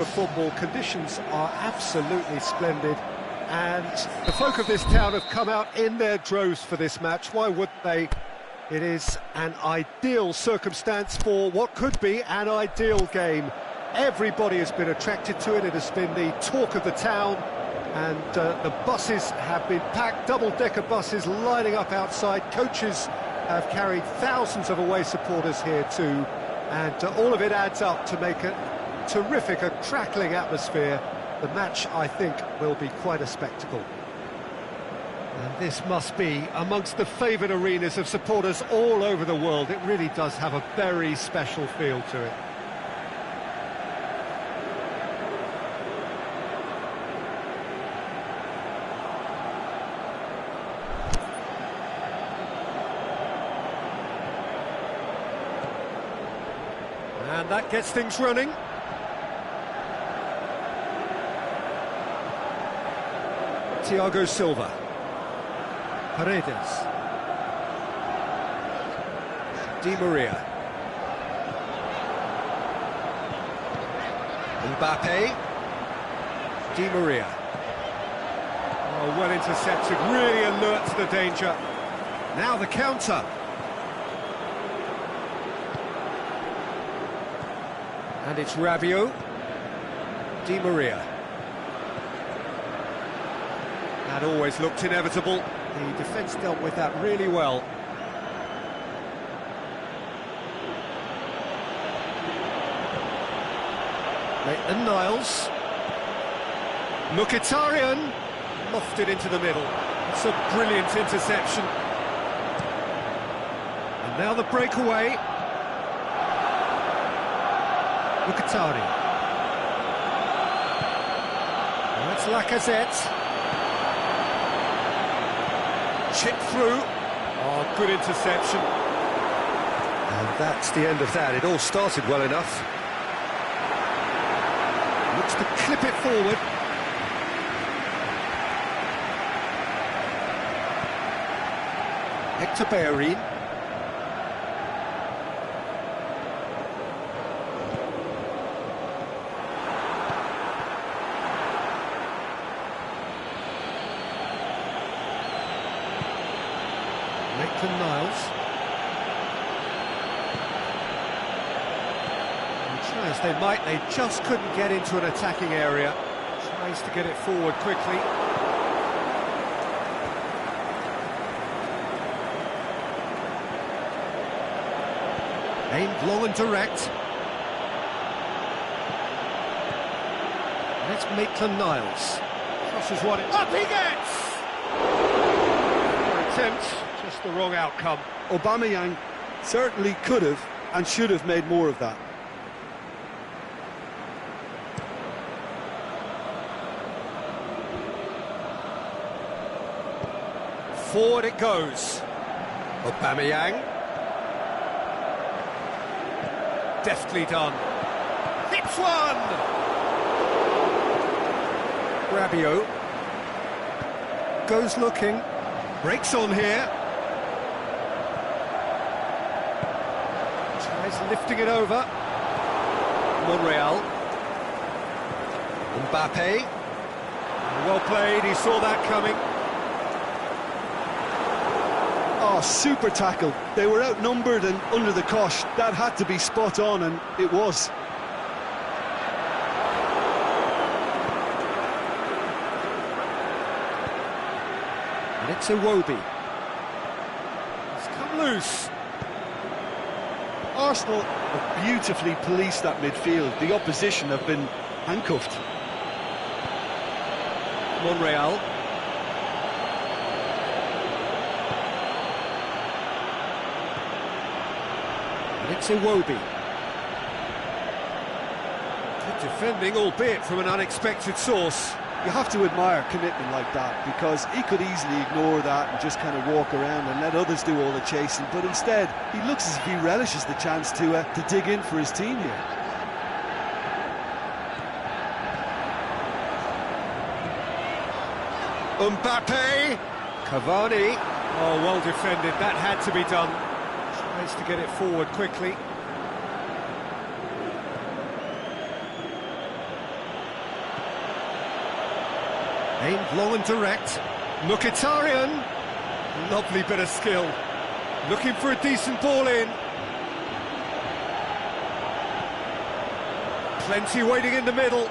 Football conditions are absolutely splendid, and the folk of this town have come out in their droves for this match. Why wouldn't they? It is an ideal circumstance for what could be an ideal game. Everybody has been attracted to it. It has been the talk of the town, and the buses have been packed, double-decker buses lining up outside. Coaches have carried thousands of away supporters here too, and all of it adds up to make it terrific, a crackling atmosphere. The match, I think, will be quite a spectacle. And this must be amongst the favoured arenas of supporters all over the world. It really does have a very special feel to it. And that gets things running. Thiago Silva, Paredes, Di Maria, Mbappe, Di Maria. Oh, well intercepted, really alert to the danger. Now the counter. And it's Rabiot, Di Maria. That always looked inevitable. The defence dealt with that really well. Maitland-Niles. Mkhitaryan lofted into the middle. It's a brilliant interception. And now the breakaway. Mkhitaryan. That's Lacazette. Chip through. Oh, good interception. And that's the end of that. It all started well enough. Looks to clip it forward. Hector Bellerin. Maitland-Niles. They just couldn't get into an attacking area. Tries to get it forward quickly. Aimed long and direct. And it's Maitland-Niles. Crosses one, up he gets! Attempt, just the wrong outcome. Aubameyang certainly could have and should have made more of that. Forward it goes. Aubameyang. Deftly done. Hits one! Rabiot. Goes looking. Breaks on here. Tries lifting it over. Monreal. Mbappe. Well played, he saw that coming. Oh, super tackle. They were outnumbered and under the cosh. That had to be spot on, and it was. And it's Iwobi. It's come loose. Arsenal have beautifully policed that midfield. The opposition have been handcuffed. Monreal. It's Iwobi. Good defending, albeit from an unexpected source. You have to admire commitment like that, because he could easily ignore that and just kind of walk around and let others do all the chasing, but instead he looks as if he relishes the chance to dig in for his team here. Mbappe. Cavani. Oh, well defended, that had to be done. Tries to get it forward quickly. Aimed long and direct. Mkhitaryan. Lovely bit of skill. Looking for a decent ball in. Plenty waiting in the middle.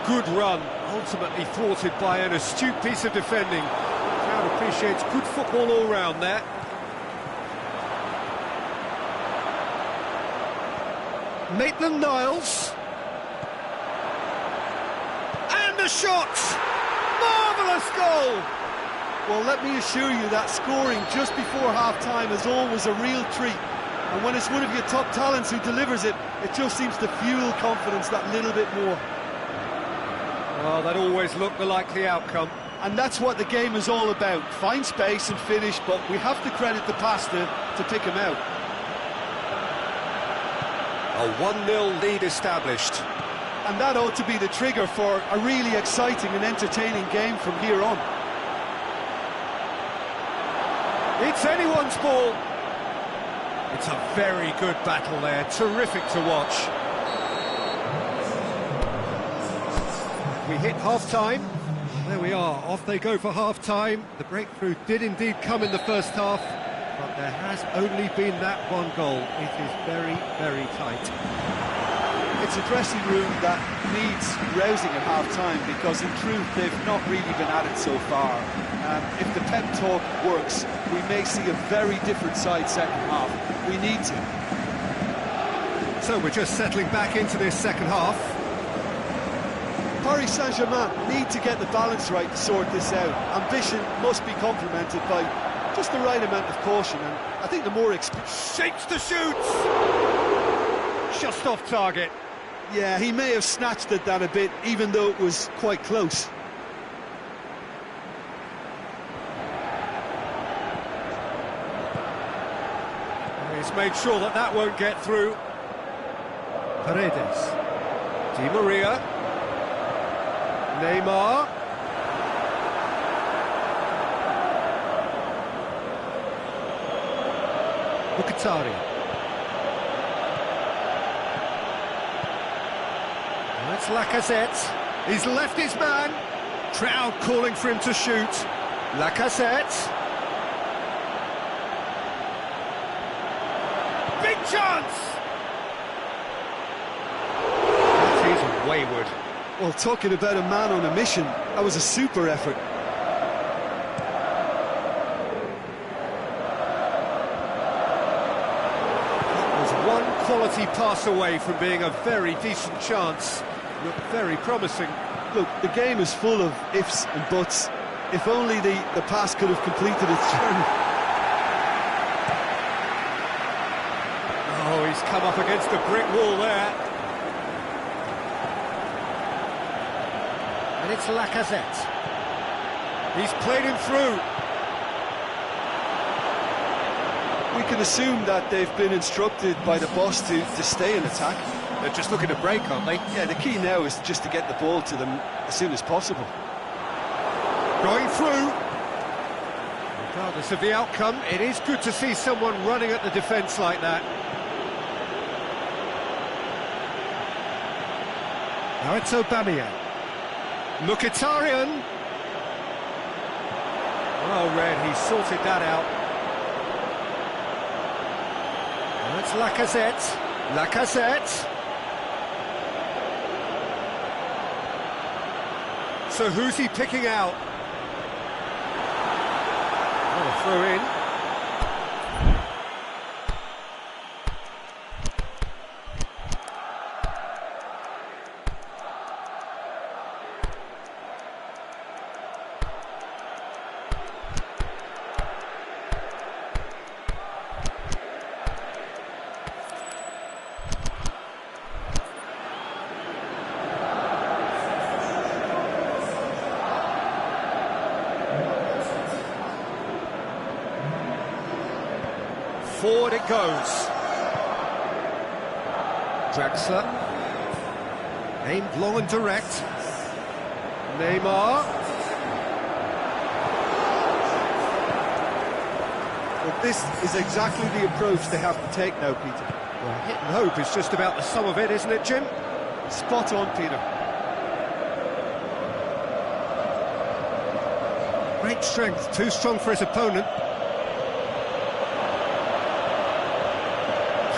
Good run, ultimately thwarted by an astute piece of defending. The crowd appreciates good football all round there. Maitland-Niles. And the shot! Marvellous goal! Well, let me assure you that scoring just before half-time is always a real treat. And when it's one of your top talents who delivers it, it just seems to fuel confidence that little bit more. Well, that always looked the likely outcome. And that's what the game is all about. Find space and finish, but we have to credit the pasta to pick him out. A 1-0 lead established. And that ought to be the trigger for a really exciting and entertaining game from here on. It's anyone's ball. It's a very good battle there, terrific to watch. We hit half-time. There we are, off they go for half-time. The breakthrough did indeed come in the first half, but there has only been that one goal. It is very, very tight. It's a dressing room that needs rousing at half-time because in truth they've not really been at it so far. If the pep talk works, we may see a very different side second half. We need to. So we're just settling back into this second half. Paris Saint-Germain need to get the balance right to sort this out. Ambition must be complemented by just the right amount of caution, and I think the more shapes to shoot! Just off target. Yeah, he may have snatched at that a bit, even though it was quite close. He's made sure that that won't get through. Paredes. Di Maria. Neymar. Mkhitaryan. That's Lacazette. He's left his man. Crowd calling for him to shoot. Lacazette. Big chance! That is wayward. Well, talking about a man on a mission, that was a super effort. That was one quality pass away from being a very decent chance. Looked very promising. Look, the game is full of ifs and buts. If only the pass could have completed its journey. Oh, he's come up against a brick wall there. And it's Lacazette. He's played him through. We can assume that they've been instructed by the boss to stay in attack. They're just looking to break, aren't they? Yeah, the key now is just to get the ball to them as soon as possible. Going through. Regardless of the outcome, it is good to see someone running at the defence like that. Now it's Aubameyang. Mkhitaryan. Well read, he sorted that out. Now it's Lacazette. Lacazette. So who's he picking out? Oh, a throw in. Forward it goes. Draxler. Aimed long and direct. Neymar. Well, this is exactly the approach they have to take now, Peter. Well, hit and hope is just about the sum of it, isn't it, Jim? Spot on, Peter. Great strength, too strong for his opponent.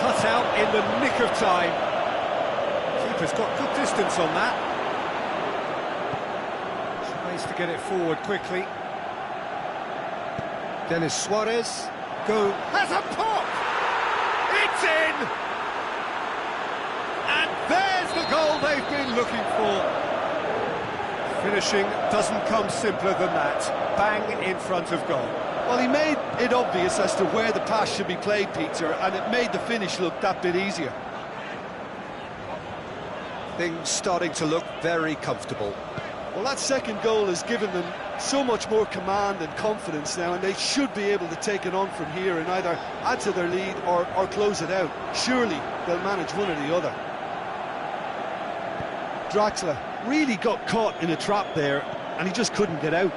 Cut out in the nick of time. Keeper's got good distance on that. Tries to get it forward quickly. Denis Suarez, has a pop! It's in! And there's the goal they've been looking for. Finishing doesn't come simpler than that. Bang in front of goal. Well, he made it obvious as to where the pass should be played, Peter, and it made the finish look that bit easier. Things starting to look very comfortable. Well, that second goal has given them so much more command and confidence now, and they should be able to take it on from here and either add to their lead or close it out. Surely they'll manage one or the other. Draxler really got caught in a trap there, and he just couldn't get out.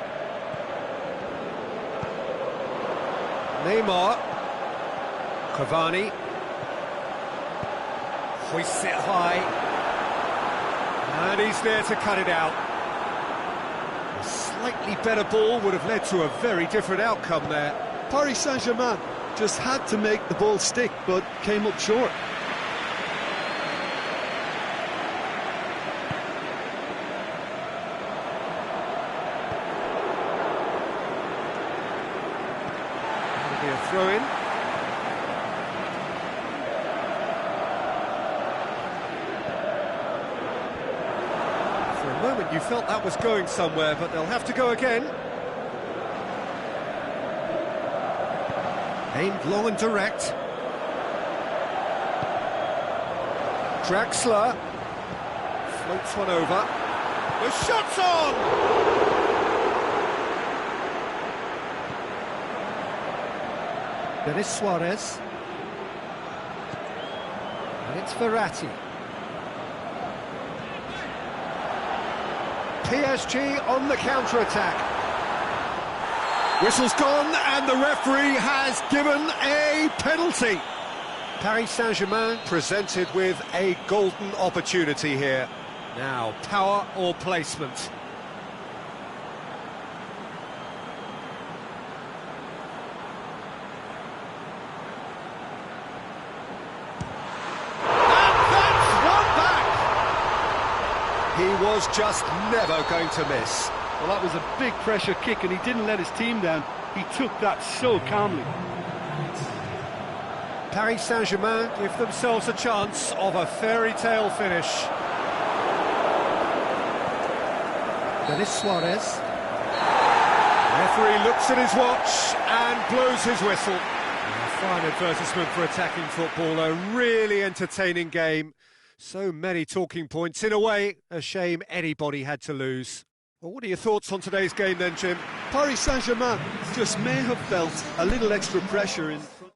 Neymar. Cavani. Hoists it high. And he's there to cut it out. A slightly better ball would have led to a very different outcome there. Paris Saint-Germain just had to make the ball stick, but came up short. That'll be a throw-in. For a moment you felt that was going somewhere, but they'll have to go again. Aimed long and direct. Draxler floats one over. The shot's on! Denis Suarez. And it's Verratti. PSG on the counter-attack. Whistle's gone and the referee has given a penalty. Paris Saint-Germain presented with a golden opportunity here. Now, power or placement? He was just never going to miss. Well, that was a big pressure kick, and he didn't let his team down. He took that so calmly. Paris Saint-Germain give themselves a chance of a fairy tale finish. Denis Suarez. The referee looks at his watch and blows his whistle. A fine advertisement for attacking football, a really entertaining game. So many talking points. In a way, a shame anybody had to lose. Well, what are your thoughts on today's game then, Jim? Paris Saint-Germain just may have felt a little extra pressure in front.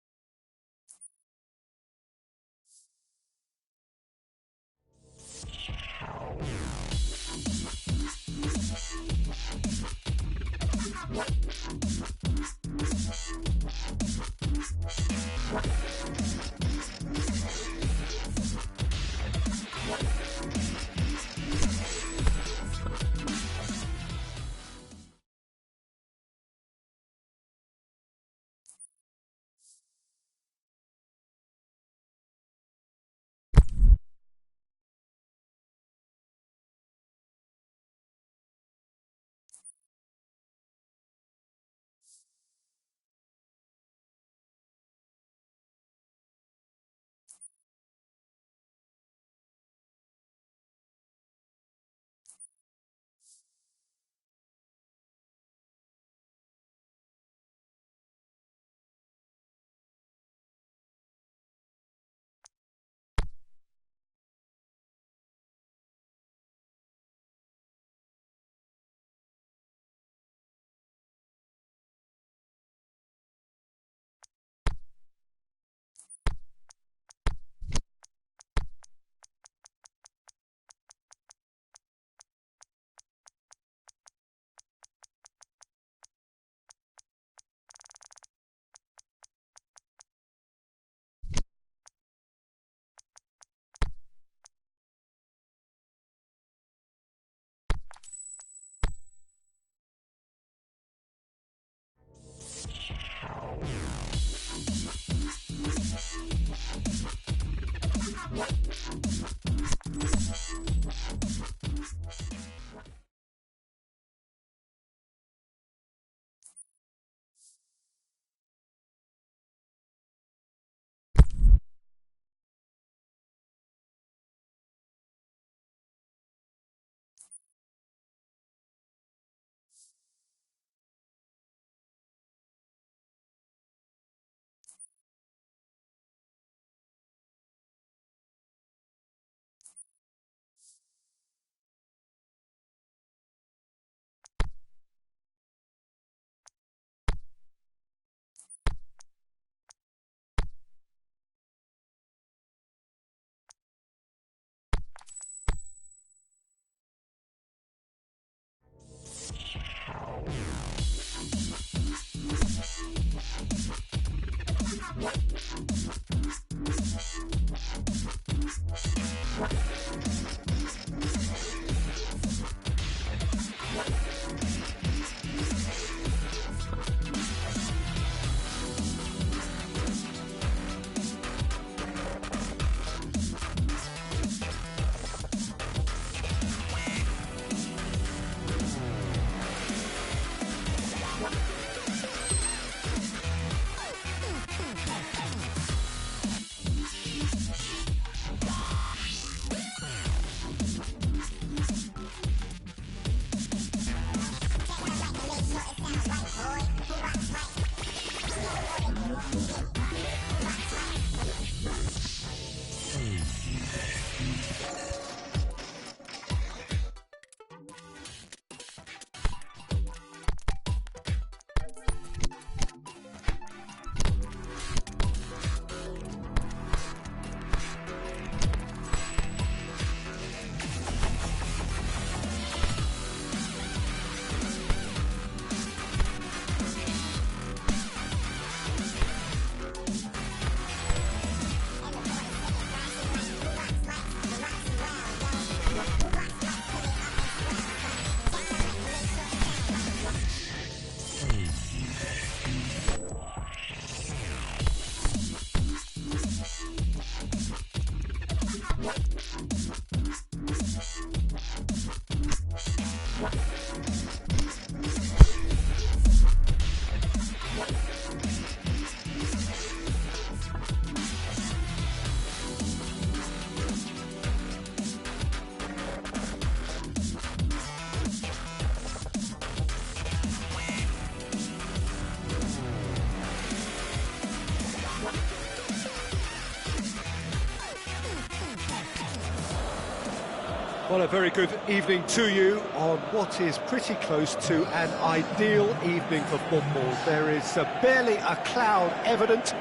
Well, a very good evening to you on what is pretty close to an ideal evening for football. There is barely a cloud evident.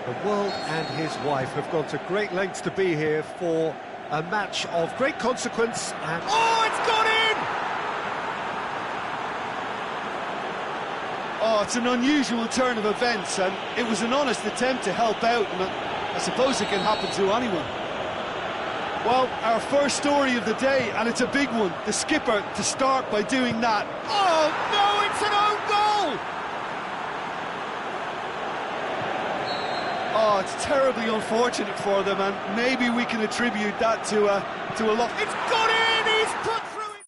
The world and his wife have gone to great lengths to be here for a match of great consequence. And oh, it's gone in! Oh, it's an unusual turn of events, and it was an honest attempt to help out, and I suppose it can happen to anyone. Well, our first story of the day, and it's a big one. The skipper to start by doing that. Oh, no, it's an own goal! Oh, it's terribly unfortunate for them, and maybe we can attribute that to a lot. It's gone in! He's put through it!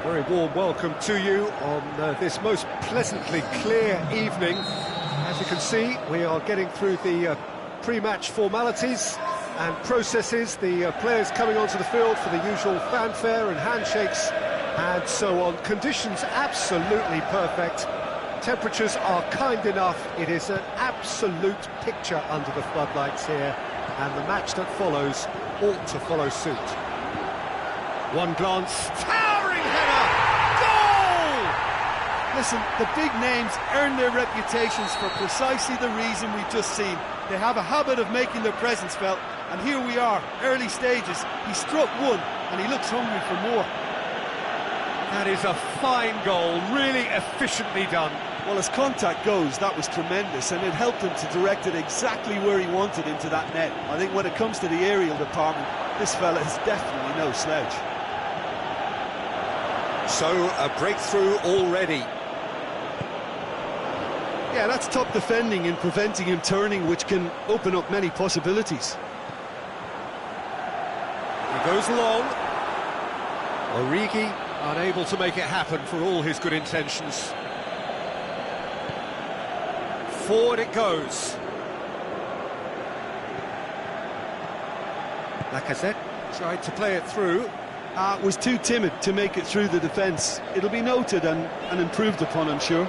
Very warm welcome to you on this most pleasantly clear evening. As you can see, we are getting through the pre-match formalities and processes, the players coming onto the field for the usual fanfare and handshakes and so on. Conditions absolutely perfect. Temperatures are kind enough. It is an absolute picture under the floodlights here, and the match that follows ought to follow suit. One glance, towering header, goal! Listen, the big names earn their reputations for precisely the reason we've just seen. They have a habit of making their presence felt, and here we are, early stages. He struck one, and he looks hungry for more. That is a fine goal, really efficiently done. Well, as contact goes, that was tremendous, and it helped him to direct it exactly where he wanted into that net. I think when it comes to the aerial department, this fella is definitely no slouch. So, a breakthrough already. Yeah, that's top defending and preventing him turning, which can open up many possibilities. He goes long. Origi unable to make it happen for all his good intentions. Forward it goes. Lacazette tried to play it through. Was too timid to make it through the defence. It'll be noted and improved upon, I'm sure.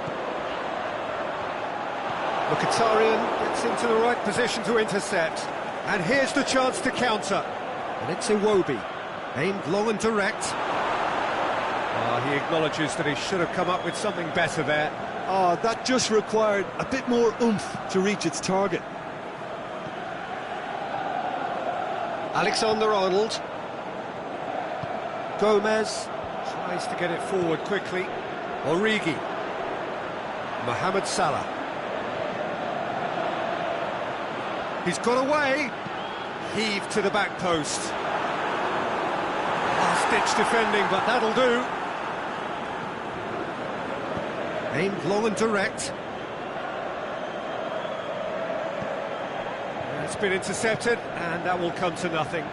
Mkhitaryan gets into the right position to intercept. And here's the chance to counter. And it's Iwobi, aimed long and direct. He acknowledges that he should have come up with something better there. That just required a bit more oomph to reach its target. Alexander-Arnold. Gomez tries to get it forward quickly. Origi. Mohamed Salah. He's got away. Heaved to the back post. Last-ditch defending, but that'll do. Aimed long and direct. It's been intercepted, and that will come to nothing.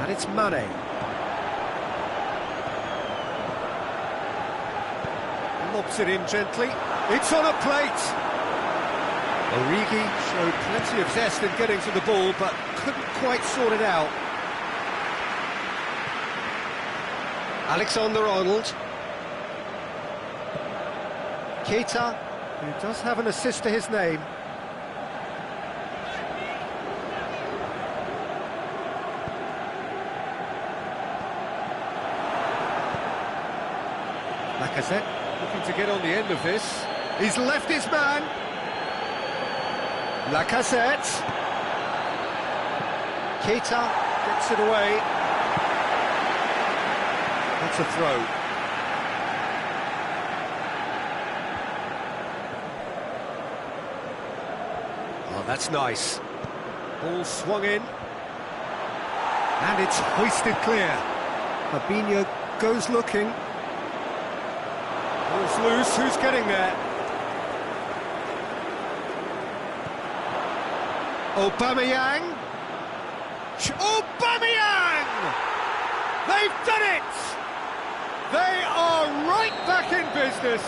And it's Mane. Lobs it in gently. It's on a plate. Origi showed plenty of zest in getting to the ball, but couldn't quite sort it out. Alexander-Arnold. Keita, who does have an assist to his name. Lacazette looking to get on the end of this. He's left his man. Lacazette. Keita. Gets it away. That's a throw. Oh, that's nice. Ball swung in. And it's hoisted clear. Fabinho goes looking. Ball's loose, who's getting there? Aubameyang. Aubameyang! They've done it! They are right back in business.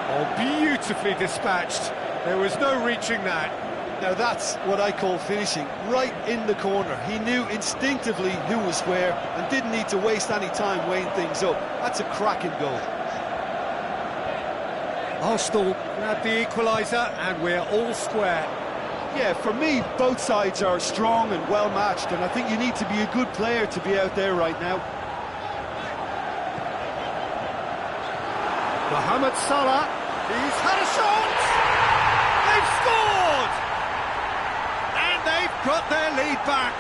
Oh, beautifully dispatched. There was no reaching that. Now that's what I call finishing, right in the corner. He knew instinctively who was where and didn't need to waste any time weighing things up. That's a cracking goal. Arsenal grab the equaliser and we're all square. Yeah, for me, both sides are strong and well-matched, and I think you need to be a good player to be out there right now. Mohamed Salah, he's had a shot! They've scored! And they've got their lead back.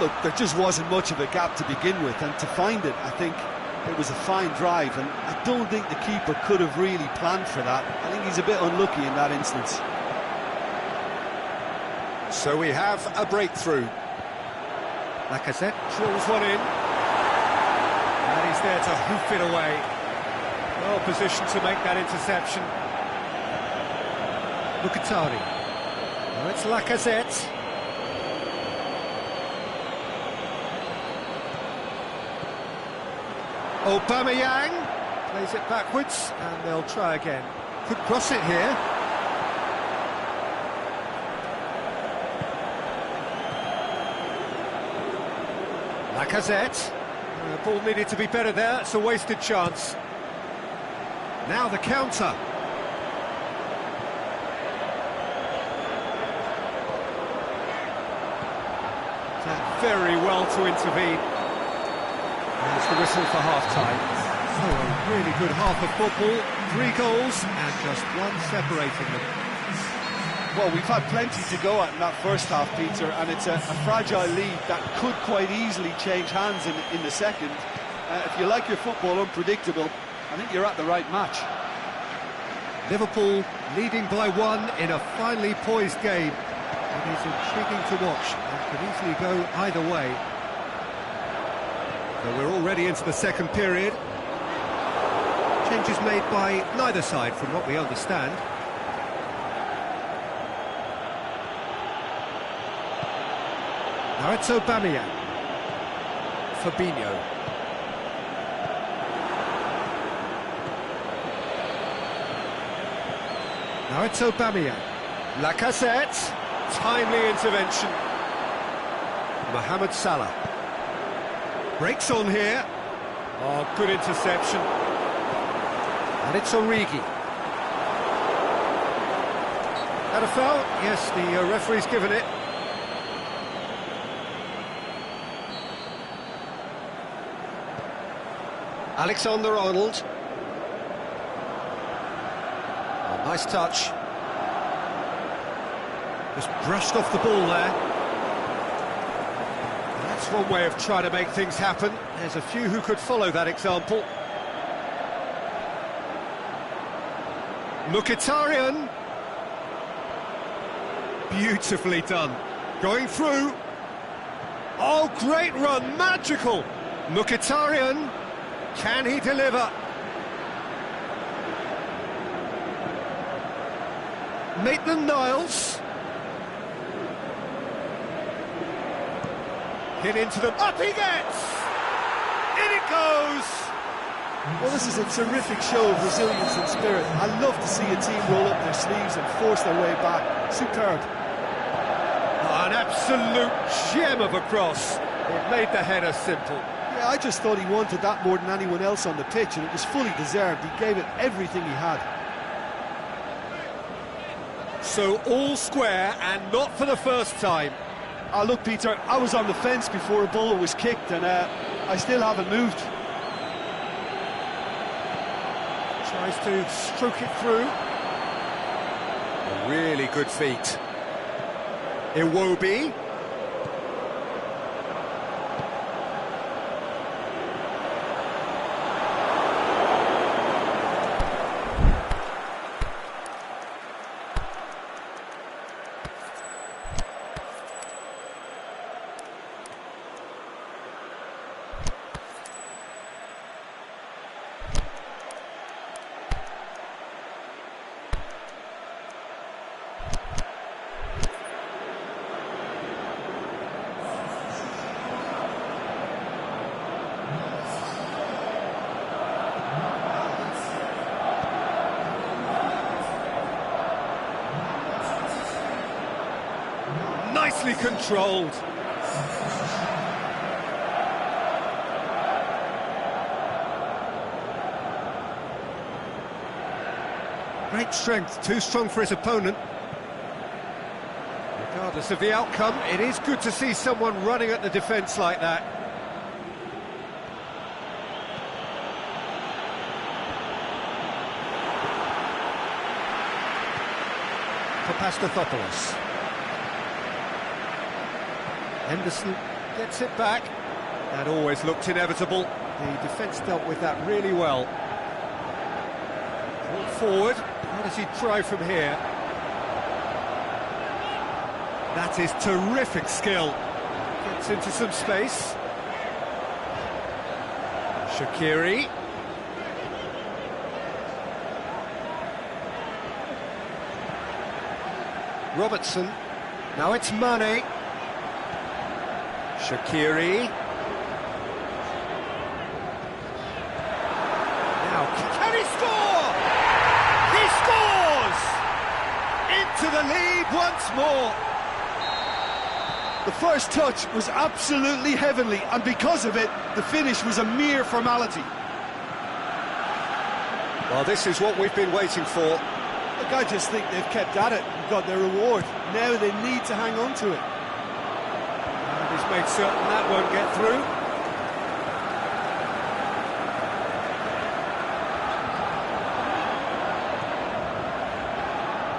Look, there just wasn't much of a gap to begin with, and to find it, I think it was a fine drive, and I don't think the keeper could have really planned for that. I think he's a bit unlucky in that instance. So we have a breakthrough. Lacazette drills one in. And he's there to hoof it away. Well positioned to make that interception. Mkhitaryan. Now it's Lacazette. Aubameyang plays it backwards, and they'll try again. Could cross it here. Lacazette. The ball needed to be better there, it's a wasted chance. Now the counter. Done very well to intervene. There's the whistle for half-time. So a really good half of football, 3 goals and just one separating them. Well, we've had plenty to go at in that first half, Peter, and it's a fragile lead that could quite easily change hands in the second. If you like your football unpredictable, I think you're at the right match. Liverpool leading by 1 in a finely poised game. It is intriguing to watch and could easily go either way. So we're already into the second period. Changes made by neither side from what we understand. Now it's Aubameyang. Fabinho. Now it's Aubameyang. Lacazette. Timely intervention. Mohamed Salah. Breaks on here. Oh, good interception. And it's Origi. Had a foul? Yes, the referee's given it. Alexander-Arnold. Oh, nice touch. Just brushed off the ball there. And that's one way of trying to make things happen. There's a few who could follow that example. Mkhitaryan. Beautifully done. Going through. Oh, great run, magical. Mkhitaryan. Can he deliver? Maitland-Niles. Hit into them. Up he gets! In it goes! Well, this is a terrific show of resilience and spirit. I love to see a team roll up their sleeves and force their way back. Superb. Oh, an absolute gem of a cross. It made the header simple. Yeah, I just thought he wanted that more than anyone else on the pitch, and it was fully deserved. He gave it everything he had. So all square, and not for the first time. Look, Peter, I was on the fence before a ball was kicked, and I still haven't moved. Tries to stroke it through. A really good feat. Iwobi. nicely controlled. Great strength, too strong for his opponent. Regardless of the outcome, it is good to see someone running at the defence like that. Papastathopoulos. Henderson gets it back. That always looked inevitable. The defence dealt with that really well. Brought forward. How does he try from here? That is terrific skill. Gets into some space. Shaqiri. Robertson. Now it's Mane. Shaqiri. Now, can he score? He scores! Into the lead once more. The first touch was absolutely heavenly, and because of it, the finish was a mere formality. Well, this is what we've been waiting for. Look, I just think they've kept at it and got their reward. Now they need to hang on to it. And he's made certain that won't get through.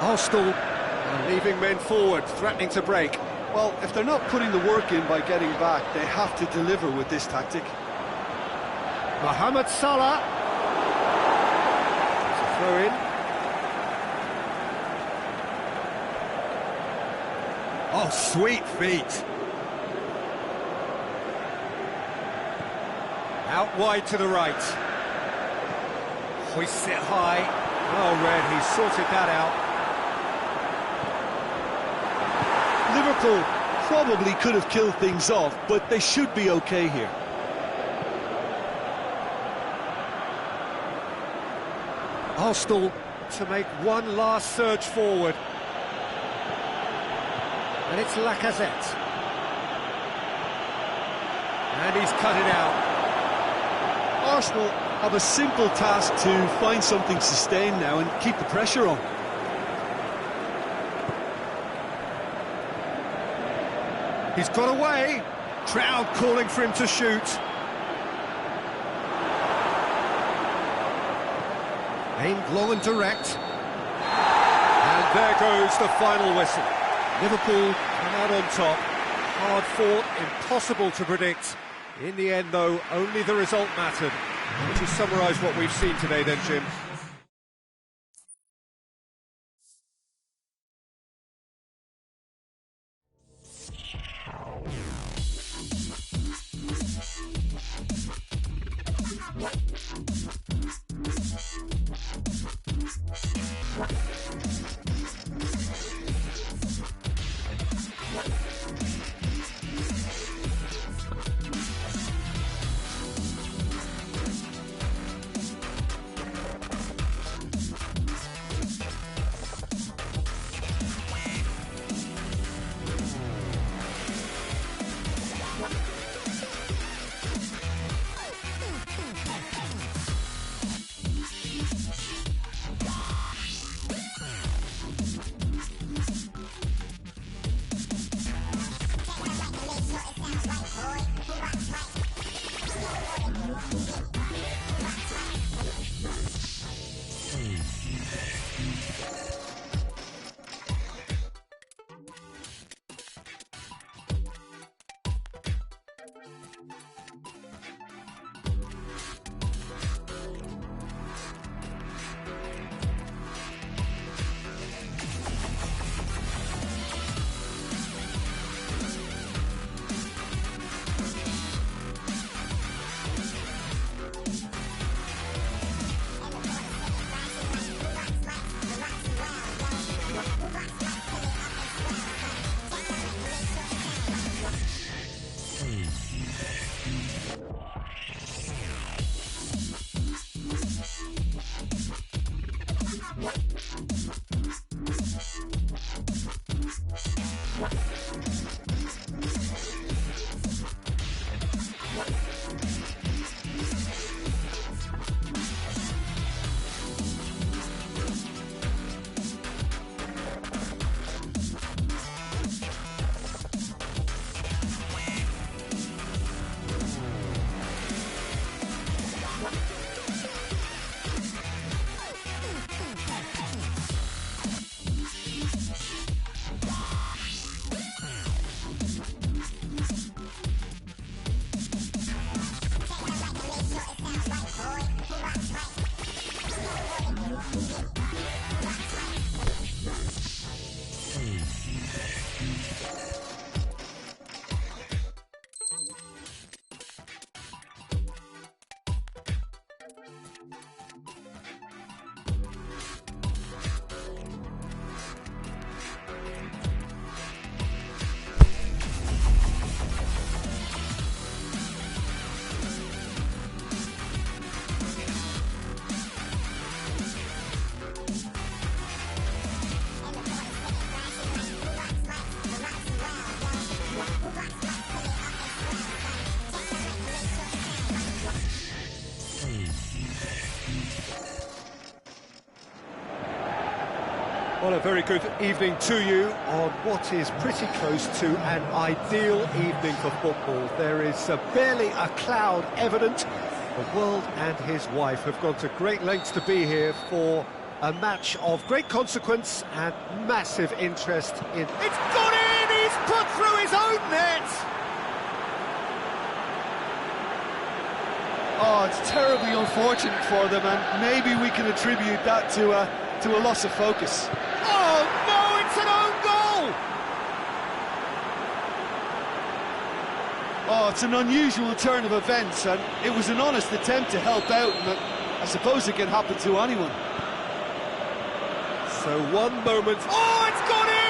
Arsenal are leaving men forward, threatening to break. Well, if they're not putting the work in by getting back, they have to deliver with this tactic. Mohamed Salah. It's a throw in. Oh, sweet feet. Out wide to the right. Hoists it high. Well read, he's sorted that out. Liverpool probably could have killed things off, but they should be okay here. Arsenal to make one last surge forward. And it's Lacazette. And he's cut it out. Arsenal have a simple task to find something sustained now and keep the pressure on. He's got away. Crowd calling for him to shoot. Aimed low and direct. And there goes the final whistle. Liverpool come out on top. Hard fought, impossible to predict. In the end, though, only the result mattered. Would you summarise what we've seen today then, Jim? Well, a very good evening to you on what is pretty close to an ideal evening for football. There is barely a cloud evident. The world and his wife have gone to great lengths to be here for a match of great consequence and massive interest in... It's gone in! He's put through his own net! Oh, it's terribly unfortunate for them, and maybe we can attribute that to a loss of focus. Oh no, it's an own goal! Oh, it's an unusual turn of events, and it was an honest attempt to help out, and I suppose it can happen to anyone. So one moment... Oh, it's gone in!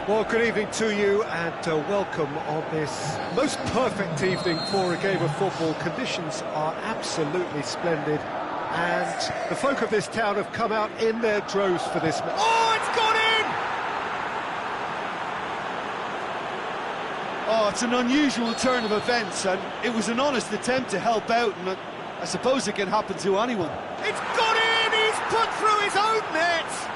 Well, good evening to you and welcome on this most perfect evening for a game of football. Conditions are absolutely splendid and the folk of this town have come out in their droves for this match. Oh, it's gone in! Oh, it's an unusual turn of events, and it was an honest attempt to help out, and I suppose it can happen to anyone. It's gone in! He's put through his own net!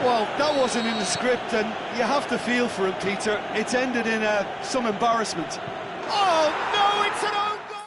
Well, that wasn't in the script, and you have to feel for him, Peter. It's ended in some embarrassment. Oh, no, it's an own goal!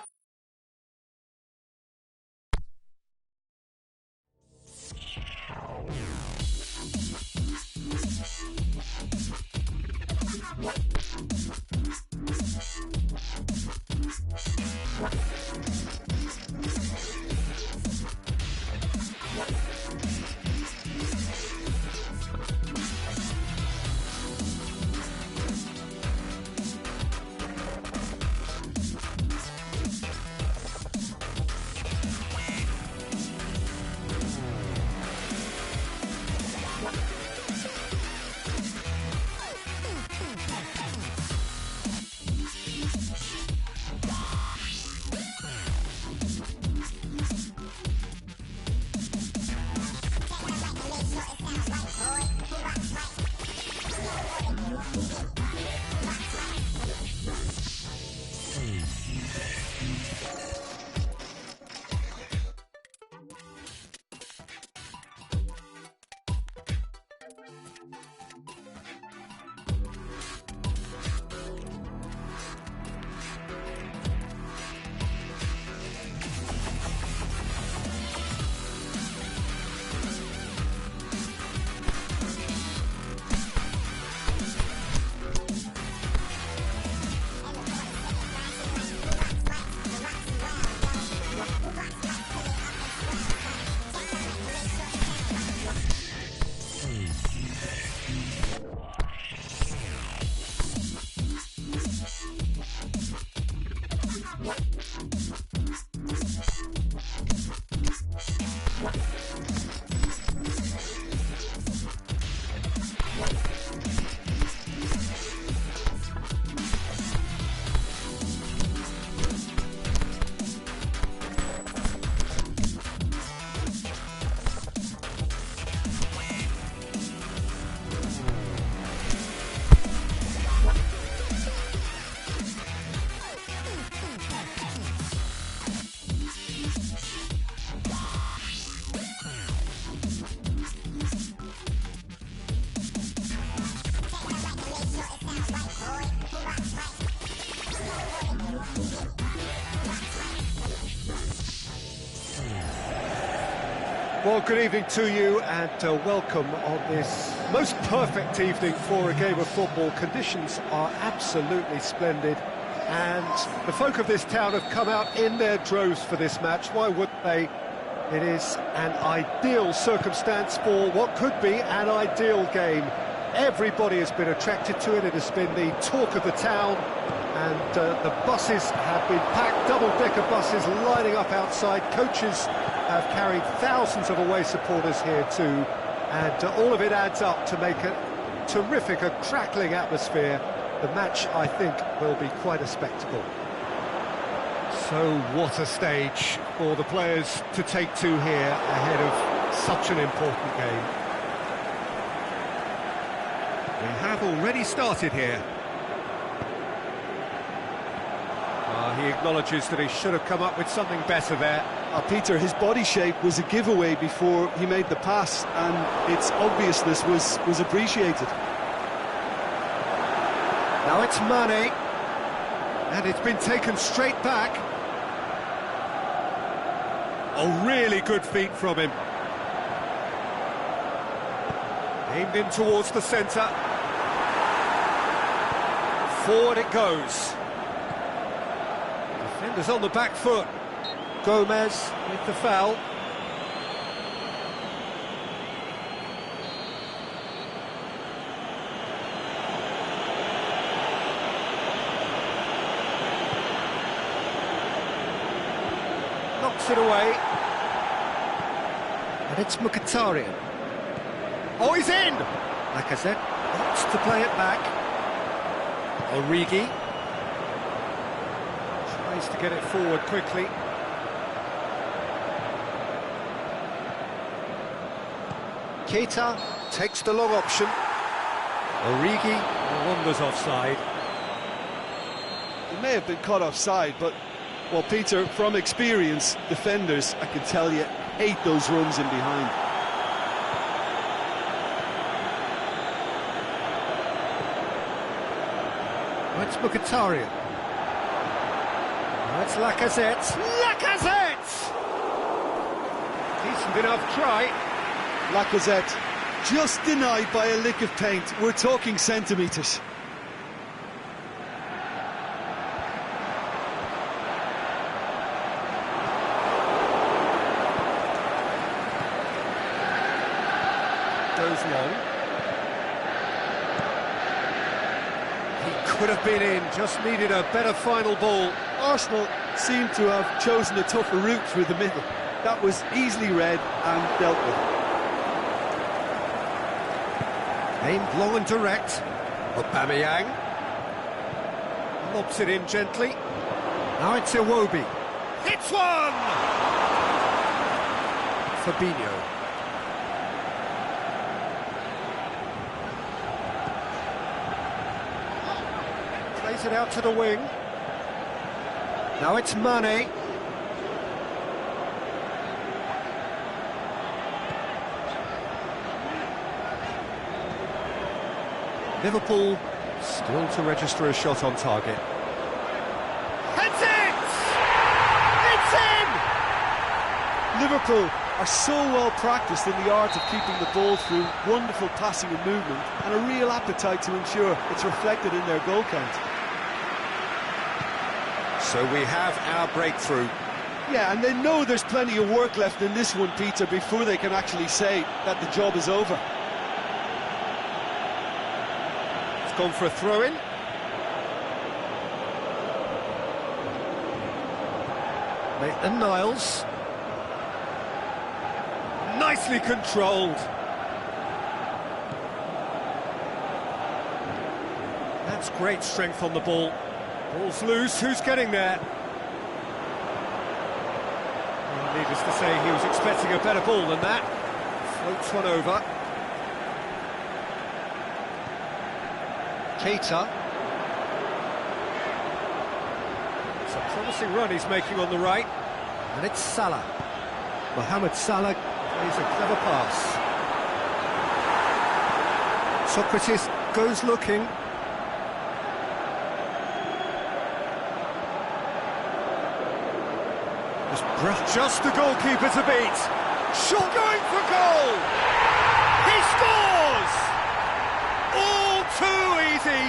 Well, good evening to you and welcome on this most perfect evening for a game of football. Conditions are absolutely splendid and the folk of this town have come out in their droves for this match. Why wouldn't they? It is an ideal circumstance for what could be an ideal game. Everybody has been attracted to it. It has been the talk of the town and the buses have been packed, double-decker buses lining up outside. Coaches have carried thousands of away supporters here too, and all of it adds up to make a terrific, a crackling atmosphere. The match, I think, will be quite a spectacle. So what a stage for the players to take to here ahead of such an important game. We have already started here. He acknowledges that he should have come up with something better there. Peter, his body shape was a giveaway before he made the pass, and its obviousness was appreciated. Now it's Mane, and it's been taken straight back. Oh, really good feet from him. Aimed in towards the centre. Forward it goes. Defenders on the back foot. Gomez with the foul. Knocks it away. And it's Mkhitaryan. Oh, he's in! Lacazette wants to play it back. Origi tries to get it forward quickly. Keita takes the long option. Origi wanders offside. He may have been caught offside, but, well, Peter, from experience, defenders, I can tell you, hate those runs in behind. That's Mkhitaryan. That's Lacazette. Lacazette! Decent enough try. Lacazette just denied by a lick of paint. We're talking centimetres. goes long. He could have been in, just needed a better final ball. Arsenal seem to have chosen a tougher route through the middle. That was easily read and dealt with. Aimed long and direct. Aubameyang lobs it in gently. Now it's Iwobi. Hits one! Fabinho. Plays it out to the wing. Now it's Mane. Liverpool still to register a shot on target. Heads it! It's in! Liverpool are so well practiced in the art of keeping the ball through wonderful passing and movement, and a real appetite to ensure it's reflected in their goal count. So we have our breakthrough. Yeah, and they know there's plenty of work left in this one, Peter, before they can actually say that the job is over. It's gone for a throw-in. Maitland-Niles. Nicely controlled. That's great strength on the ball. Ball's loose, who's getting there? Well, needless to say, he was expecting a better ball than that. Floats one over. Keita. It's a promising run he's making on the right. And it's Salah. Mohamed Salah plays a clever pass. Socrates goes looking. Just the goalkeeper to beat. Shot going for goal. He scores! All too easy.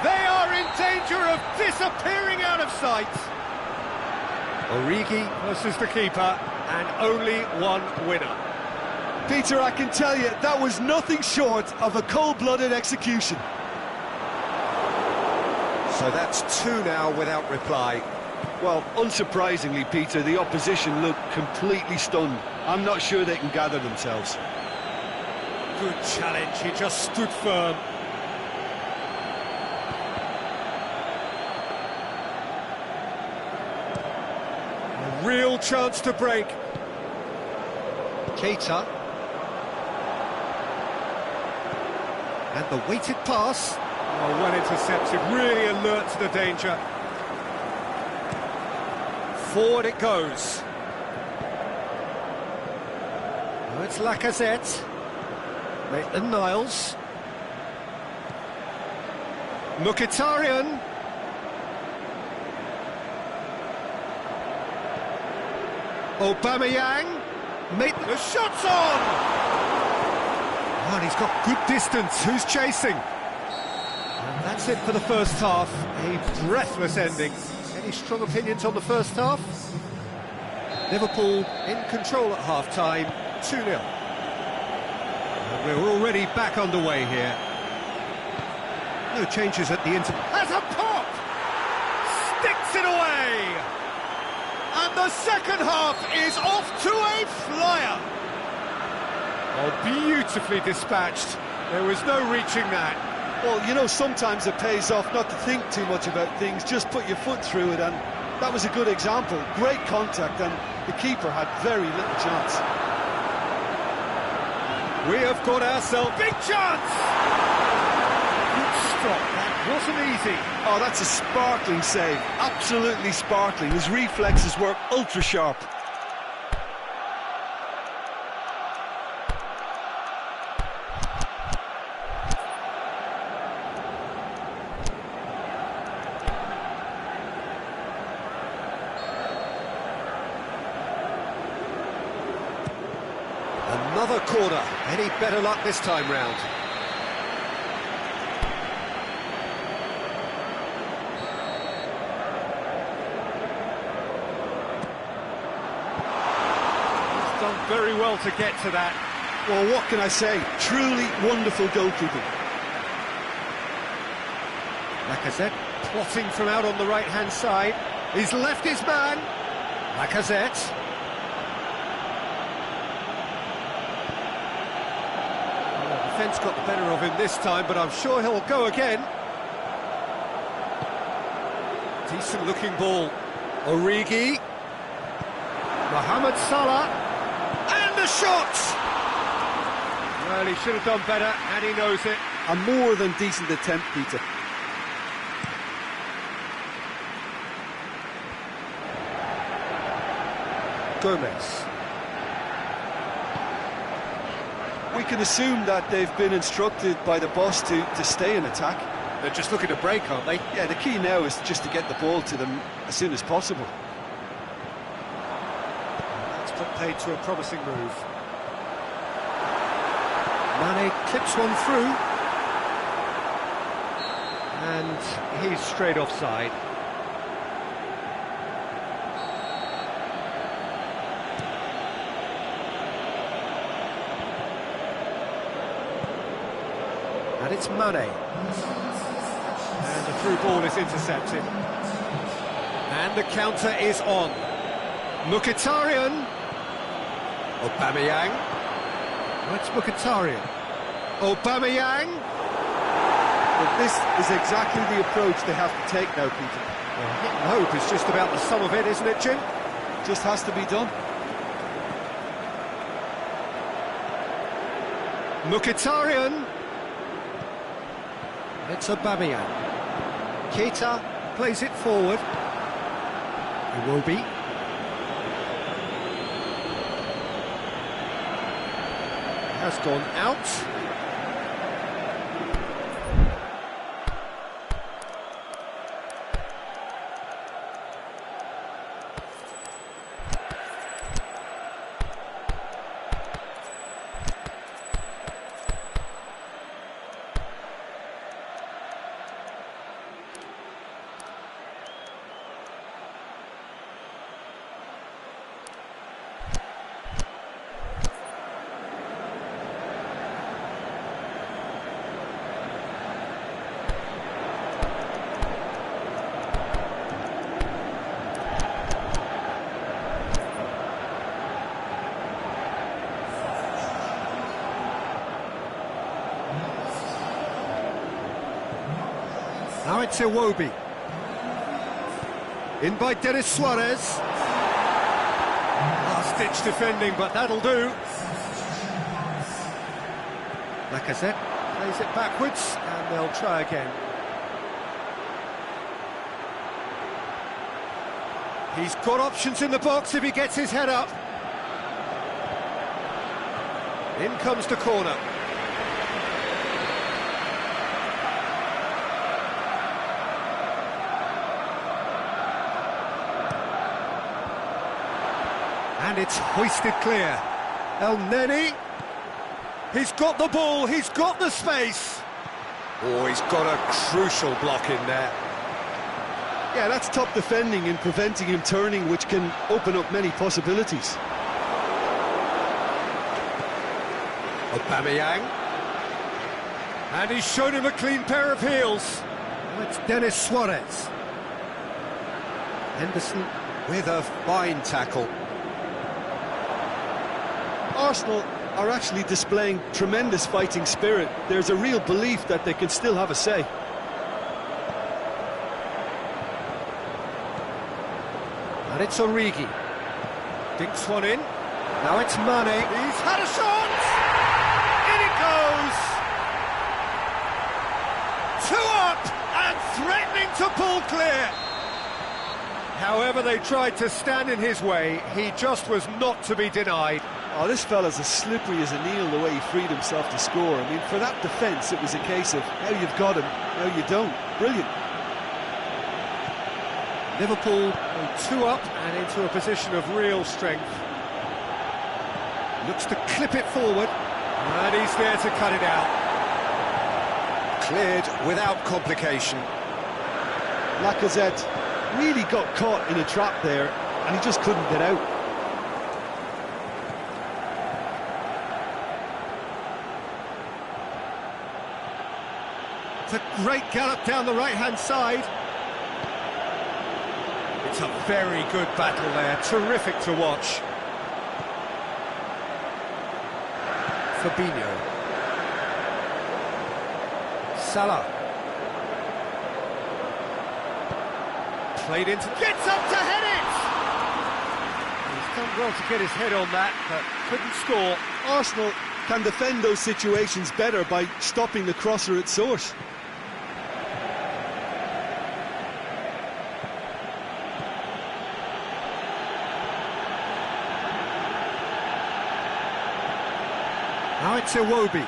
They are in danger of disappearing out of sight. Origi versus the keeper, and only one winner. Peter, I can tell you, that was nothing short of a cold-blooded execution. So that's two now without reply. Well, unsurprisingly, Peter, the opposition looked completely stunned. I'm not sure they can gather themselves. Good challenge, he just stood firm. A real chance to break. Keita. And the weighted pass. Oh, well intercepted, really alert to the danger. Forward it goes. Oh, it's Lacazette. Maitland-Niles. Mkhitaryan. Aubameyang. The shot's on! Oh, and he's got good distance. Who's chasing? And that's it for the first half. A breathless ending. Any strong opinions on the first half? Liverpool in control at half-time, 2-0. And we're already back underway here. No changes at the interval. Has a pop! Sticks it away! And the second half is off to a flyer! Oh, beautifully dispatched. There was no reaching that. Well, you know, sometimes it pays off not to think too much about things, just put your foot through it, and that was a good example. Great contact, and the keeper had very little chance. We have got ourselves... Big chance! Good stop, that wasn't easy. Oh, that's a sparkling save, absolutely sparkling. His reflexes were ultra-sharp. Another corner. Any better luck this time round? He's done very well to get to that. Well, what can I say? Truly wonderful goalkeeping. Lacazette plotting from out on the right-hand side. He's left his man. Lacazette. Well, the defence got the better of him this time, but I'm sure he'll go again. Decent looking ball. Origi. Mohamed Salah. And the shot! Well, he should have done better, and he knows it. A more than decent attempt, Peter. Gomez. We can assume that they've been instructed by the boss to stay in attack. They're just looking to break, aren't they? Yeah, the key now is just to get the ball to them as soon as possible. That's played to a promising move. Mane clips one through. And he's straight offside. And it's Mane. And the through ball is intercepted. And the counter is on. Mkhitaryan. Aubameyang. That's Mkhitaryan. Aubameyang. But this is exactly the approach they have to take now, Peter. Well, hope is just about the sum of it, isn't it, Jim? Just has to be done. Mkhitaryan. It's Aubameyang. Keita plays it forward. Iwobi. Has gone out. Now it's Iwobi. In by Denis Suarez. Last-ditch defending, but that'll do. Lacazette plays it backwards, and they'll try again. He's got options in the box if he gets his head up. In comes the corner. And it's hoisted clear. El Neni. He's got the ball, he's got the space. Oh, he's got a crucial block in there. Yeah, that's top defending and preventing him turning, which can open up many possibilities. Aubameyang. And he's shown him a clean pair of heels. Now it's Denis Suarez. Henderson with a fine tackle. Arsenal are actually displaying tremendous fighting spirit. There's a real belief that they can still have a say. And it's Origi. Dinks one in. Now it's Mane. He's had a shot! In it goes! 2 up and threatening to pull clear. However, they tried to stand in his way. He just was not to be denied. Oh, this fella's as slippery as a needle the way he freed himself to score. I mean, for that defence, it was a case of now you've got him, now you don't. Brilliant. Liverpool go 2 up and into a position of real strength. Looks to clip it forward, and he's there to cut it out. Cleared without complication. Lacazette really got caught in a trap there, and he just couldn't get out. It's a great gallop down the right-hand side. It's a very good battle there, terrific to watch. Fabinho. Salah. Played into... Gets up to head it! He's done well to get his head on that, but couldn't score. Arsenal can defend those situations better by stopping the crosser at source. Now it's Iwobi.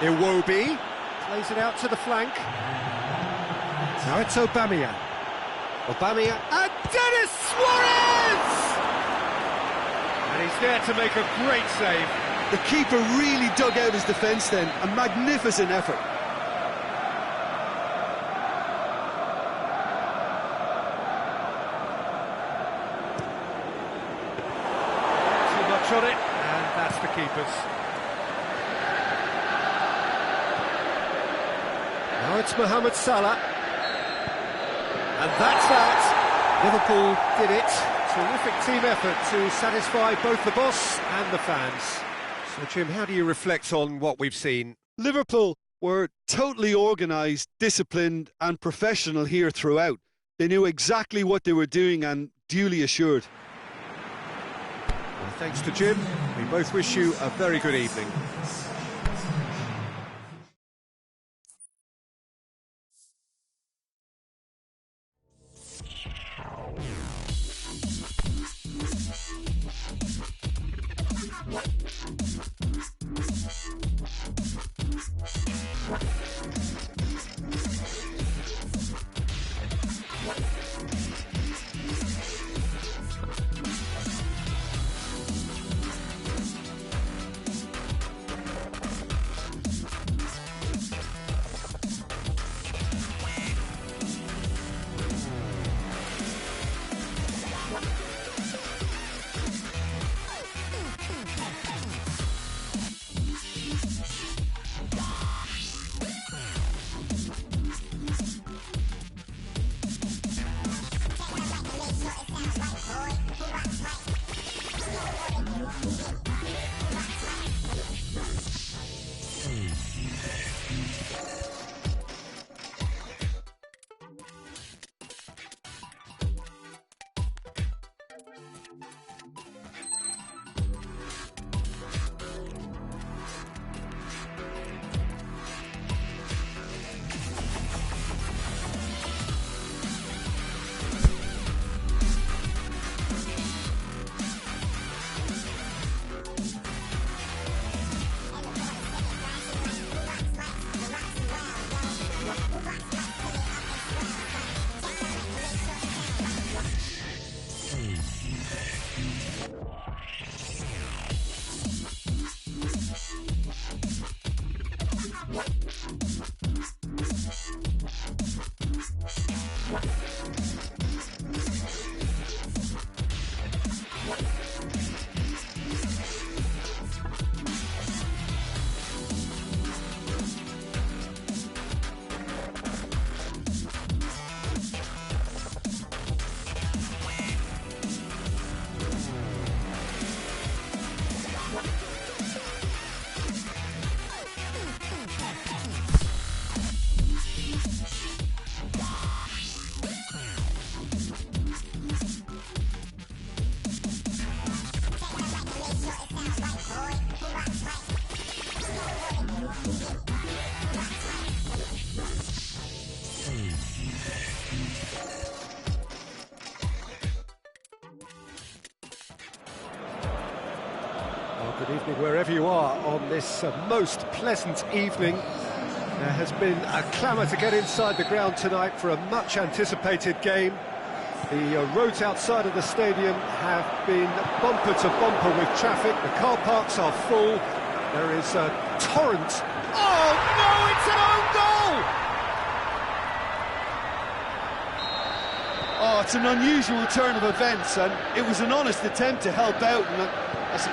Iwobi plays it out to the flank. Now it's Aubameyang. Aubameyang and Denis Suarez! And he's there to make a great save. The keeper really dug out his defence then. A magnificent effort. On it, and that's the keeper's. Now it's Mohamed Salah, and that's that. Liverpool did it. Terrific team effort to satisfy both the boss and the fans. So, Jim, how do you reflect on what we've seen? Liverpool were totally organised, disciplined and professional here throughout. They knew exactly what they were doing and duly assured. Well, thanks to Jim, we both wish you a very good evening. Good evening wherever you are on this most pleasant evening. There has been a clamour to get inside the ground tonight for a much anticipated game. The roads outside of the stadium have been bumper to bumper with traffic. The car parks are full. There is a torrent. Oh no, it's an own goal! Oh, it's an unusual turn of events, and it was an honest attempt to help out. And it's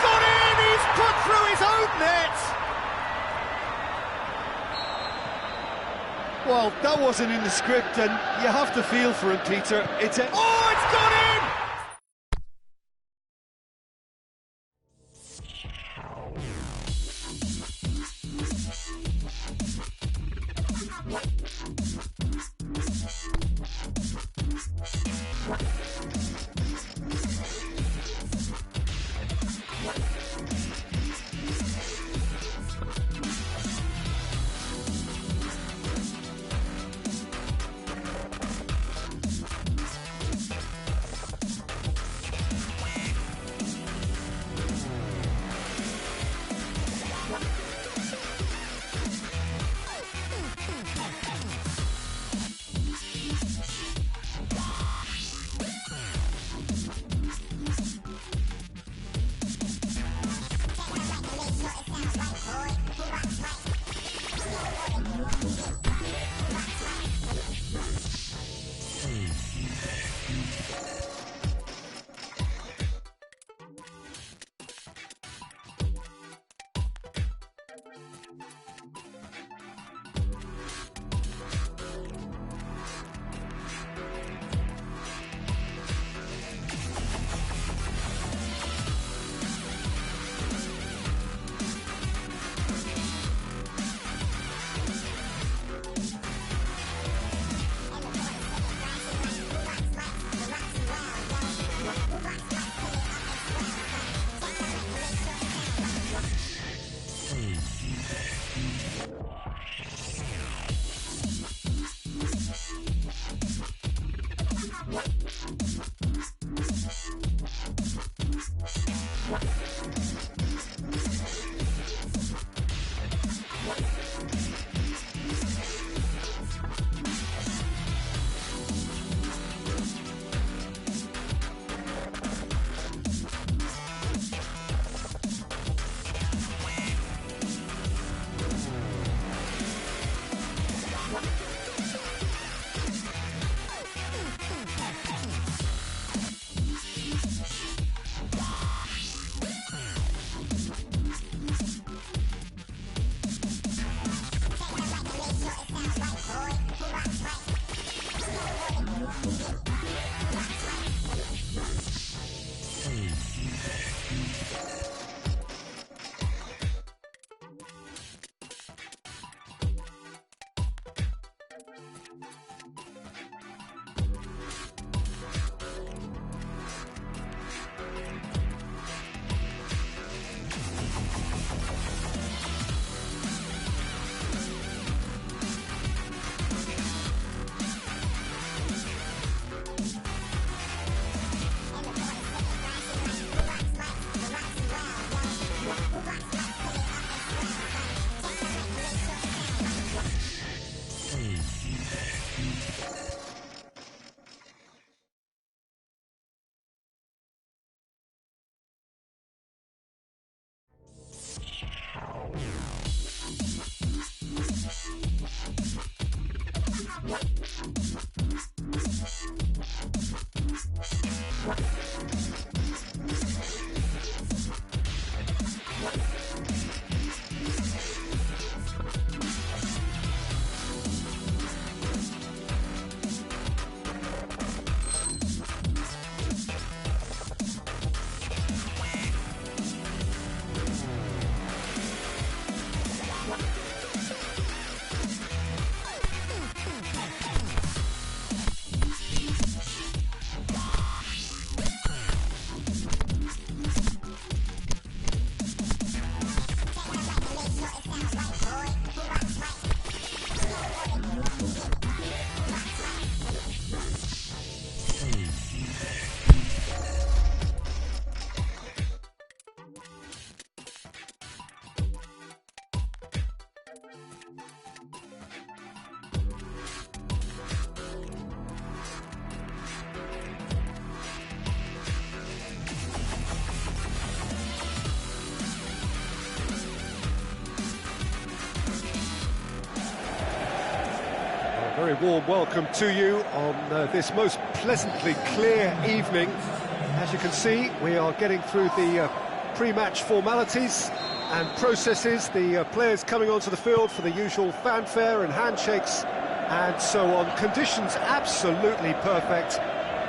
gone in! he's put through his own net! Well, that wasn't in the script, and you have to feel for him, Peter. Oh, it's gone in! Very warm welcome to you on this most pleasantly clear evening. As you can see, we are getting through the pre-match formalities and processes, the players coming onto the field for the usual fanfare and handshakes and so on. Conditions absolutely perfect.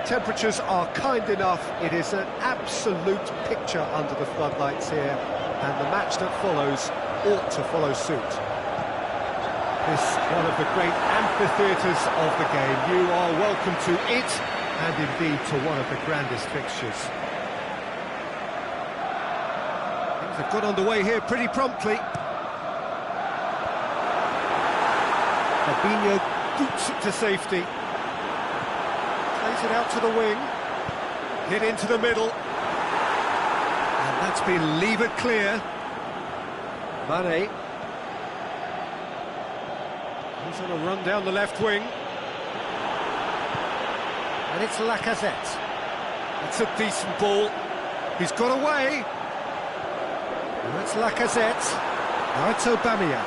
Temperatures are kind enough. It is an absolute picture under the floodlights here, and the match that follows ought to follow suit. This one of the great amphitheatres of the game. You are welcome to it, and indeed to one of the grandest fixtures. Things have got underway here pretty promptly. Fabinho boots it to safety. Plays it out to the wing. Hit into the middle. And that's been levered clear. Mane. He's on a run down the left wing. And it's Lacazette. That's a decent ball. He's got away. And that's Lacazette. Now it's Aubameyang.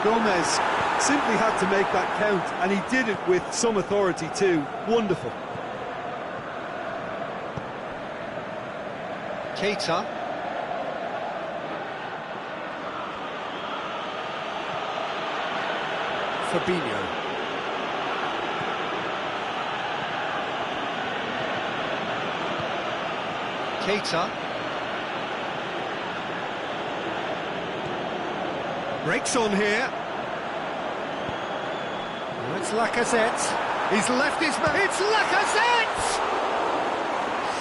Gomez simply had to make that count, and he did it with some authority too. Wonderful. Keita. Fabinho. Keita. Breaks on here. Well, it's Lacazette. He's left his man. It's Lacazette!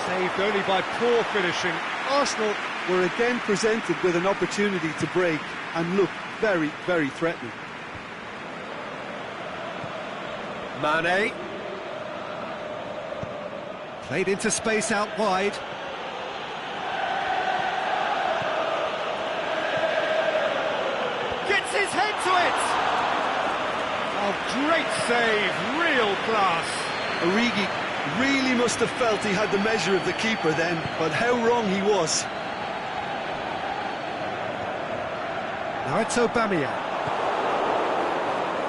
Saved only by poor finishing. Arsenal were again presented with an opportunity to break and look very, very threatening. Mane. Played into space out wide. Gets his head to it! Oh, great save, real class. Origi really must have felt he had the measure of the keeper then, but how wrong he was. Now it's Aubameyang.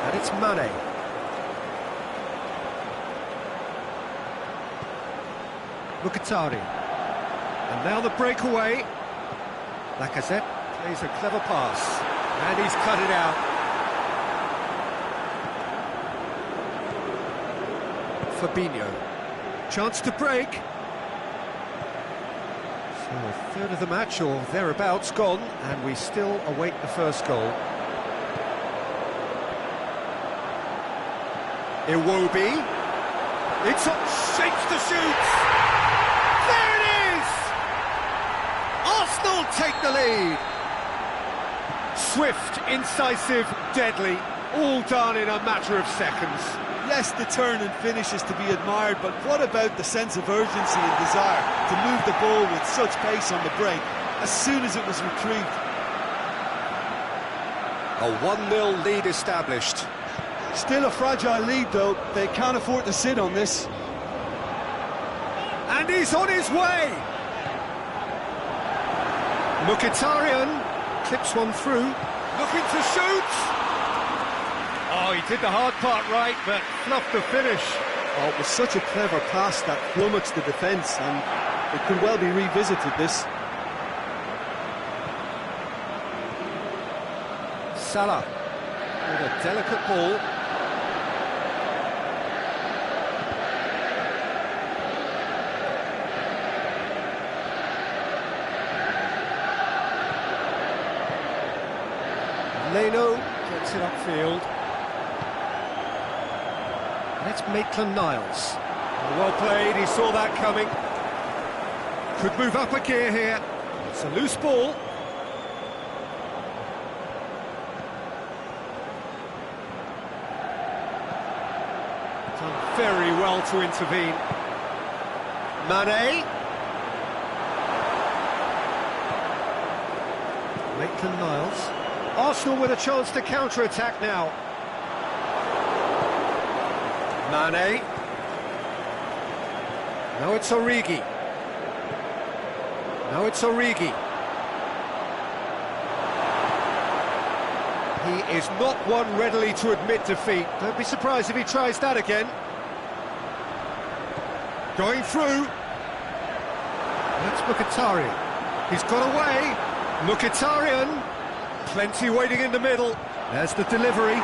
And it's Mane. Mkhitaryan. And now the breakaway. Lacazette plays a clever pass. And he's cut it out. Fabinho. Chance to break. So a third of the match, or thereabouts, gone, and we still await the first goal. Iwobi. It's up, shapes to shoot. There it is! Arsenal take the lead. Swift, incisive, deadly, all done in a matter of seconds. Yes, the turn and finish is to be admired, but what about the sense of urgency and desire to move the ball with such pace on the break as soon as it was retrieved? A 1-0 lead established. Still a fragile lead, though. They can't afford to sit on this. And he's on his way! Mkhitaryan clips one through, looking to shoot! Oh, he did the hard part right, but fluffed the finish. Oh, it was such a clever pass that flummoxed the defence, and it could well be revisited, this. Salah with a delicate ball. Leno gets it upfield. And it's Maitland-Niles. Well played, he saw that coming. Could move up a gear here. It's a loose ball. Done very well to intervene. Mane. Maitland-Niles. Arsenal with a chance to counter-attack now. Mane. Now it's Origi. Now it's Origi. He is not one readily to admit defeat. Don't be surprised if he tries that again. Going through. That's Mkhitaryan. He's got away. Mkhitaryan. Plenty waiting in the middle. There's the delivery.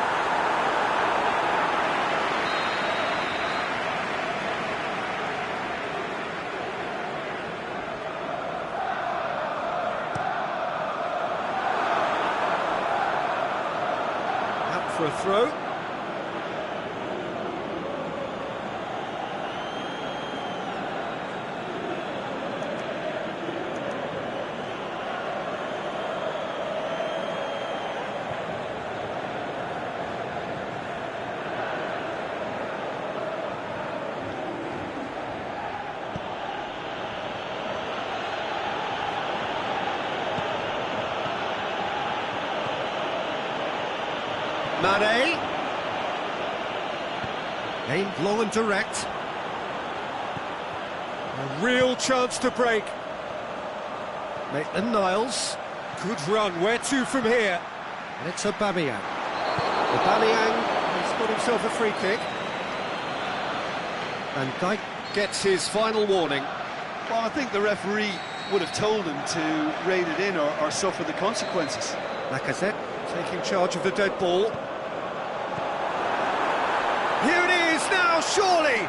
Out for a throw. Mane. Aimed long and direct. A real chance to break. Maitland-Niles. Good run. Where to from here? And it's Aubameyang. Aubameyang has got himself a free kick. Van Dijk gets his final warning. Well, I think the referee would have told him to rein it in or suffer the consequences. Lacazette taking charge of the dead ball. Here it is now, surely!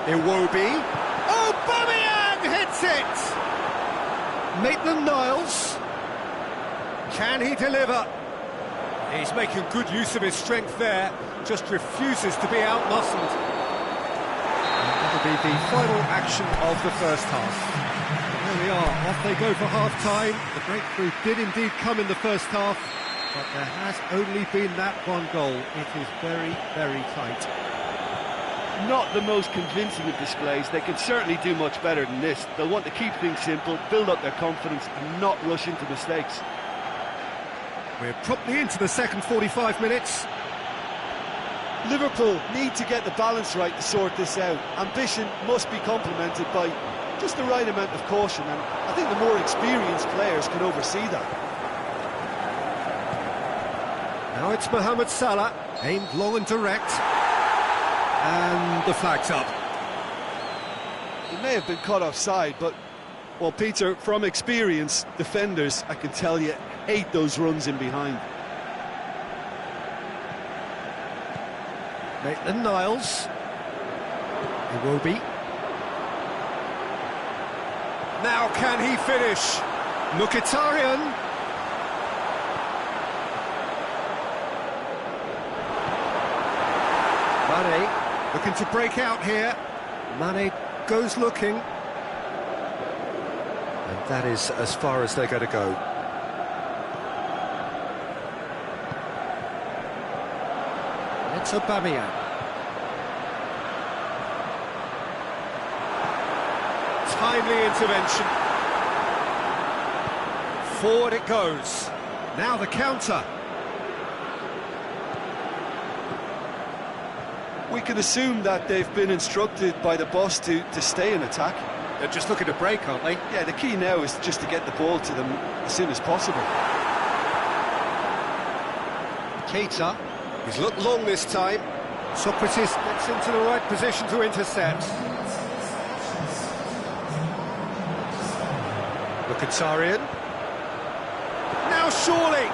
Iwobi. Aubameyang hits it! Maitland-Niles. Can he deliver? He's making good use of his strength there, just refuses to be outmuscled. That'll be the final action of the first half. There we are, off they go for half-time. The breakthrough did indeed come in the first half, but there has only been that one goal. It is very, very tight. Not the most convincing of displays. They can certainly do much better than this. They'll want to keep things simple, build up their confidence and not rush into mistakes. We're promptly into the second 45 minutes. Liverpool need to get the balance right to sort this out. Ambition must be complemented by just the right amount of caution, and I think the more experienced players can oversee that. Now it's Mohamed Salah, aimed long and direct. And the flag's up. He may have been caught offside, but, well, Peter, from experience, defenders, I can tell you, hate those runs in behind. Maitland-Niles. Iwobi. Now can he finish? Mkhitaryan. Mane looking to break out here. Mane goes looking. And that is as far as they're going to go. It's Aubameyang. Timely intervention. Forward it goes. Now the counter. We can assume that they've been instructed by the boss to stay in attack. They're just looking to break, aren't they? Yeah, the key now is just to get the ball to them as soon as possible. Keita, he's looked long this time. Sokratis gets into the right position to intercept. Mkhitaryan. Now surely!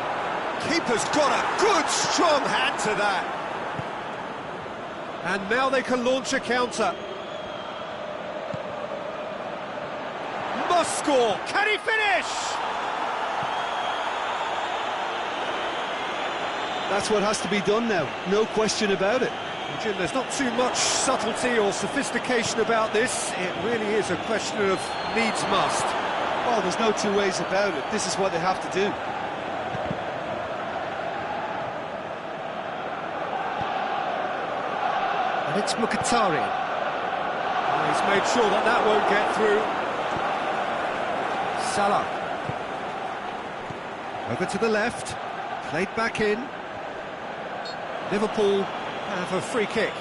Keeper's got a good, strong hand to that. And now they can launch a counter. Must score! Can he finish? That's what has to be done now, no question about it. Jim, there's not too much subtlety or sophistication about this. It really is a question of needs must. Well, there's no two ways about it. This is what they have to do. And it's Mkhitaryan. Oh, he's made sure that that won't get through. Salah. Over to the left. Played back in. Liverpool have a free kick.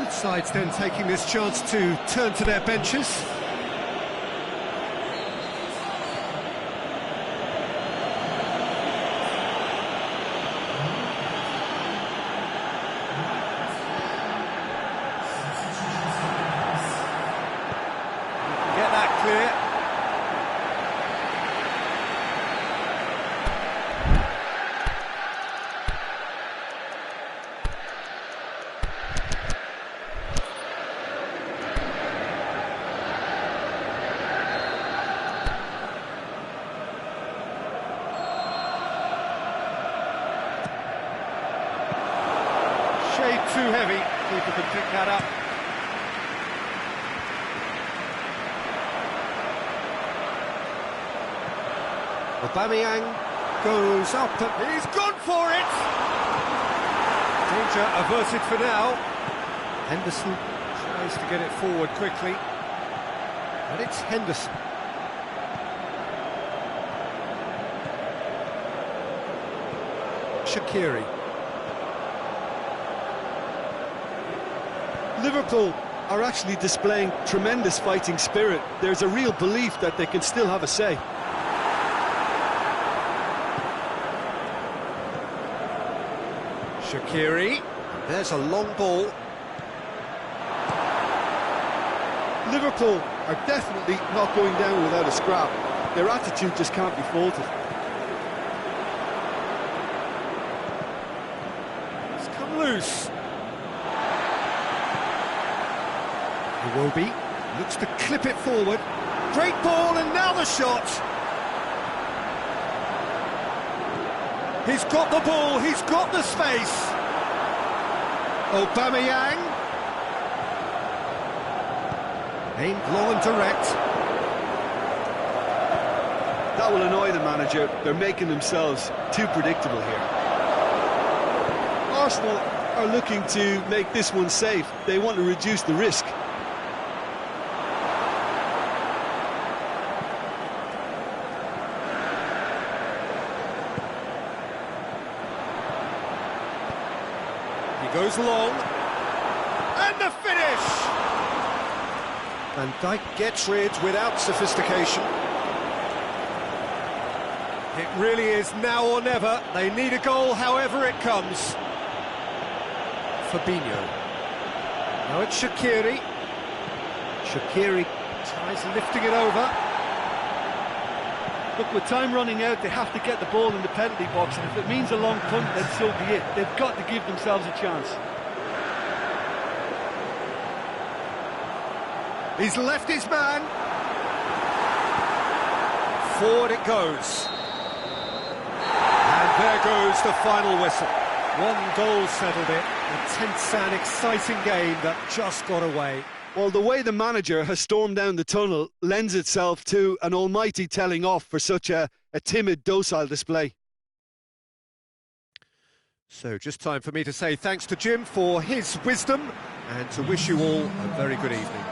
Both sides then taking this chance to turn to their benches. Get that clear. Shade too heavy. Keeper can pick that up. Aubameyang goes up and He's gone for it! danger averted for now. Henderson tries to get it forward quickly. And it's Henderson. Shaqiri. Liverpool are actually displaying tremendous fighting spirit. There's a real belief that they can still have a say. Shaqiri. There's a long ball. Liverpool are definitely not going down without a scrap. Their attitude just can't be faulted. It's come loose. Iwobi looks to clip it forward. Great ball, and now the shot. He's got the ball, he's got the space. Aubameyang. Aimed low and direct. That will annoy the manager. They're making themselves too predictable here. Arsenal are looking to make this one safe. They want to reduce the risk. He goes long. And the finish! Van Dijk gets rid without sophistication. It really is now or never. They need a goal however it comes. Fabinho. Now it's Shaqiri. Shaqiri tries lifting it over. Look, with time running out, they have to get the ball in the penalty box, and if it means a long punt, then so be it. They've got to give themselves a chance. He's left his man. Forward it goes. And there goes the final whistle. One goal settled it. A tense and exciting game that just got away. Well, the way the manager has stormed down the tunnel lends itself to an almighty telling off for such a timid, docile display. So just time for me to say thanks to Jim for his wisdom and to wish you all a very good evening.